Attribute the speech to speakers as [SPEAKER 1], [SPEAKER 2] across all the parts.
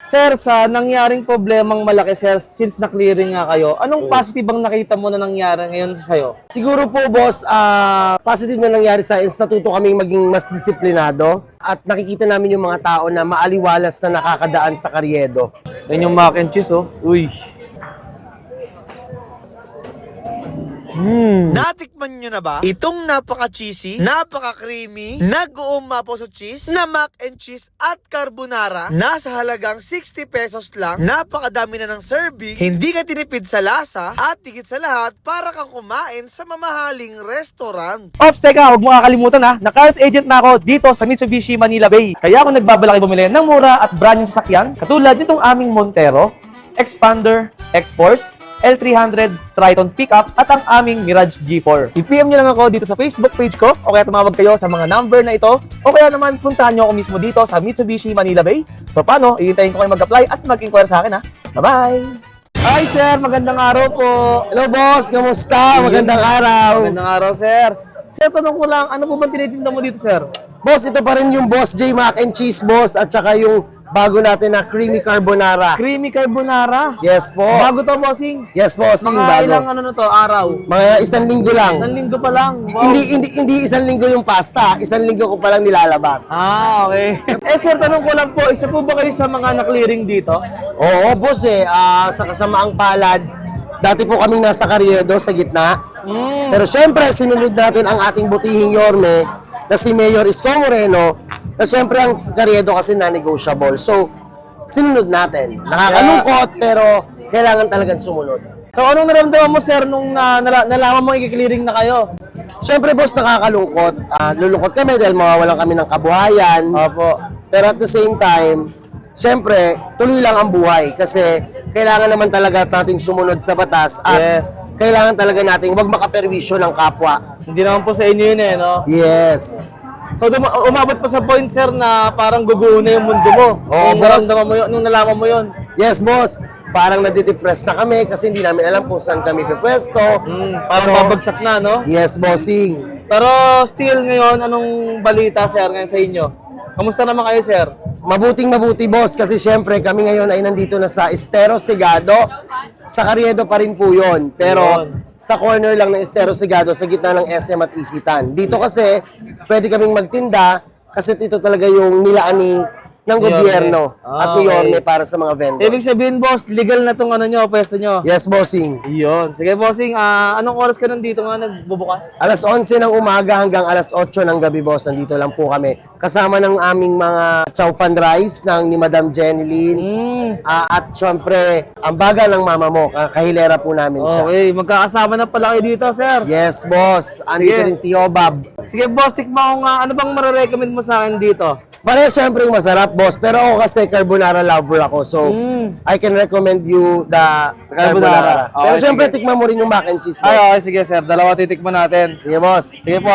[SPEAKER 1] Sir, sa nangyaring problemang malaki, sir, since na-clearing nga kayo, anong positive ang nakita mo na nangyari ngayon sa'yo?
[SPEAKER 2] Siguro po, boss, positive na nangyari sa akin, natuto kaming maging mas disiplinado at nakikita namin yung mga tao na maaliwalas na nakakadaan sa karyedo.
[SPEAKER 1] Yan yung mac and cheese, oh. Uy.
[SPEAKER 3] Natikman nyo na ba itong napaka-cheesy, napaka-creamy, nag-uumapo sa cheese na mac and cheese at carbonara? Nasa halagang 60 pesos lang, napakadami na ng serving, hindi ka tinipid sa lasa, at higit sa lahat, para kang kumain sa mamahaling restaurant.
[SPEAKER 1] Ops, teka, huwag mo kakalimutan ha, na-cars agent na ako dito sa Mitsubishi Manila Bay. Kaya ako nagbabalaki bumili ng mura at brand yung sasakyan, katulad nitong aming Montero, Expander, X-Force, L300, Triton Pickup at ang aming Mirage G4. I-PM nyo lang ako dito sa Facebook page ko o kaya tumawag kayo sa mga number na ito o kaya naman puntahan nyo ako mismo dito sa Mitsubishi Manila Bay. So paano, ihintayin ko kayo mag-apply at mag-inquire sa akin ha. Bye-bye! Hi sir, magandang araw po!
[SPEAKER 2] Hello, boss! Kamusta? Magandang araw!
[SPEAKER 1] Magandang araw sir! Sir, tanong ko lang, ano po bang tinitinda mo dito sir?
[SPEAKER 2] Boss, ito pa rin yung Boss J Mac and Cheese, boss, at saka yung bago natin na Creamy Carbonara.
[SPEAKER 1] Creamy Carbonara!
[SPEAKER 2] Yes po.
[SPEAKER 1] Bago to bossing!
[SPEAKER 2] Yes, bossing,
[SPEAKER 1] Mga
[SPEAKER 2] bago.
[SPEAKER 1] ilang ano na to, araw?
[SPEAKER 2] Mga isang linggo lang.
[SPEAKER 1] Isang linggo pa lang. Wow.
[SPEAKER 2] Hindi isang linggo yung pasta. Isang linggo ko palang nilalabas.
[SPEAKER 1] Ah, okay. Sir, tanong ko lang po, isa po ba kayo sa mga na-clearing dito?
[SPEAKER 2] Oo, boss sa kasamaang palad, dati po kaming nasa Carriedo sa gitna. Pero syempre, sinunod natin ang ating butihing Yorme na si Mayor Isko Moreno, na syempre ang Carriedo kasi na-negotiable. So, sinunod natin. Nakakalungkot, pero kailangan talagang sumunod.
[SPEAKER 1] So, anong naramdaman mo, sir, nung nalaman mo i-clearing na kayo?
[SPEAKER 2] Syempre, boss, nakakalungkot. Lulungkot kami dahil mawawalan kami ng kabuhayan.
[SPEAKER 1] Opo.
[SPEAKER 2] Pero at the same time, syempre, tuloy lang ang buhay kasi kailangan naman talaga nating sumunod sa batas at
[SPEAKER 1] Yes.
[SPEAKER 2] kailangan talaga nating wag makaperwisyo ng kapwa.
[SPEAKER 1] Hindi naman po sa inyo yun eh, no?
[SPEAKER 2] Yes.
[SPEAKER 1] So, umabot pa sa point, sir, na parang guguho na yung mundo mo.
[SPEAKER 2] Oo,
[SPEAKER 1] Nung
[SPEAKER 2] boss.
[SPEAKER 1] naramdaman mo yun, nung nalaman mo yun.
[SPEAKER 2] Yes, boss. Parang nadidepress na kami kasi hindi namin alam kung saan kami pipwesto.
[SPEAKER 1] Parang babagsak na, no?
[SPEAKER 2] Yes, bossing.
[SPEAKER 1] Pero still ngayon, anong balita, sir, ngayon sa inyo? Kamusta naman kayo, sir?
[SPEAKER 2] Mabuting-mabuti, boss, kasi syempre kami ngayon ay nandito na sa Estero Segado. Sa Carriedo pa rin po yun. Pero sa corner lang ng Estero Segado, sa gitna ng SM at Isitan. Dito kasi, pwede kaming magtinda kasi ito talaga yung nilaan ng gobyerno at ni Yorme para sa mga vendors.
[SPEAKER 1] Ibig sabihin, boss, legal na tong ano nyo, pwesto nyo.
[SPEAKER 2] Yes, bossing.
[SPEAKER 1] Yun. Sige, bossing, anong oras ka nandito nga nagbubukas?
[SPEAKER 2] Alas 11 ng umaga hanggang alas 8 ng gabi, boss. Nandito lang po kami. Kasama ng aming mga chow fan rice ng ni Madam Jenny Lynn. At syempre, ang baga ng mama mo, kahilera po namin siya.
[SPEAKER 1] Okay, magkakasama na pala kayo dito, sir.
[SPEAKER 2] Yes, boss. Andito
[SPEAKER 1] Sige.
[SPEAKER 2] rin si Yobab.
[SPEAKER 1] Sige, boss, tikman ko nga. Ano bang marirecommend mo sa akin dito?
[SPEAKER 2] Pare, syempre yung masarap, boss. Pero ako kasi carbonara lover ako. So, I can recommend you the carbonara.
[SPEAKER 1] Okay,
[SPEAKER 2] Pero syempre,
[SPEAKER 1] sige.
[SPEAKER 2] tikman mo rin yung mac and cheese, boss.
[SPEAKER 1] Ay, okay, sige, sir. Dalawa titikman natin.
[SPEAKER 2] Sige, boss.
[SPEAKER 1] Sige po,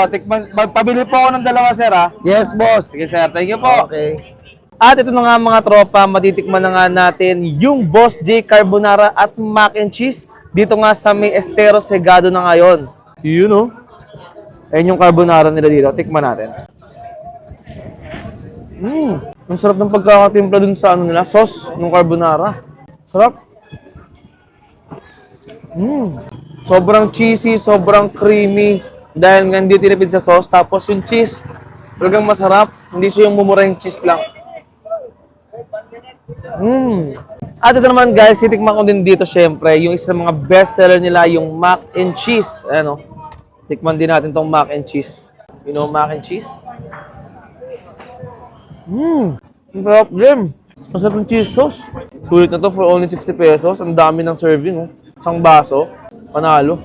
[SPEAKER 1] pabili po ako ng dalawa, sir, ha?
[SPEAKER 2] Yes, boss.
[SPEAKER 1] Sige, sir. Thank you po.
[SPEAKER 2] Okay.
[SPEAKER 1] At ito na nga mga tropa, matitikman na nga natin yung Boss J Carbonara at mac and cheese dito nga sa may Estero Segado na ngayon. You know? Ayun yung carbonara nila dito. Tikman natin. Ang sarap ng pagkakatimpla dun sa ano nila, sauce ng carbonara. Sarap. Sobrang cheesy, sobrang creamy. Dahil nga hindi tinipid sa sauce. Tapos yung cheese, talagang masarap. Hindi siya yung mumurahing cheese lang. At ito naman guys, titikman ko din dito syempre, yung isa sa mga best seller nila, yung mac and cheese. Ayan o. Tikman din natin tong mac and cheese. You know mac and cheese? Ang sarap din. Masarap yung cheese sauce. Sulit na to for only 60 pesos. Ang dami ng serving. Oh. Isang baso. Panalo.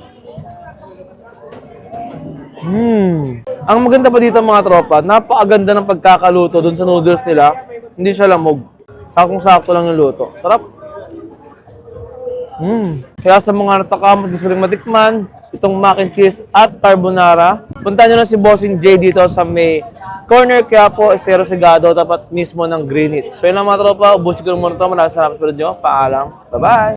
[SPEAKER 1] Ang maganda pa dito mga tropa, napakaganda ng pagkakaluto dun sa noodles nila. Hindi siya lamog. Sakong-sakto lang yung luto. Sarap. Kaya sa mga natakam at gusto rin matikman, itong mac and cheese at carbonara, puntahan nyo na si Bossing J dito sa may corner Quiapo, Estero Segado, tapat mismo ng Greenwich. So yun lang mga tropa, ubusin ko muna ito. Maraming salamat sa video nyo. Paalam. Bye-bye!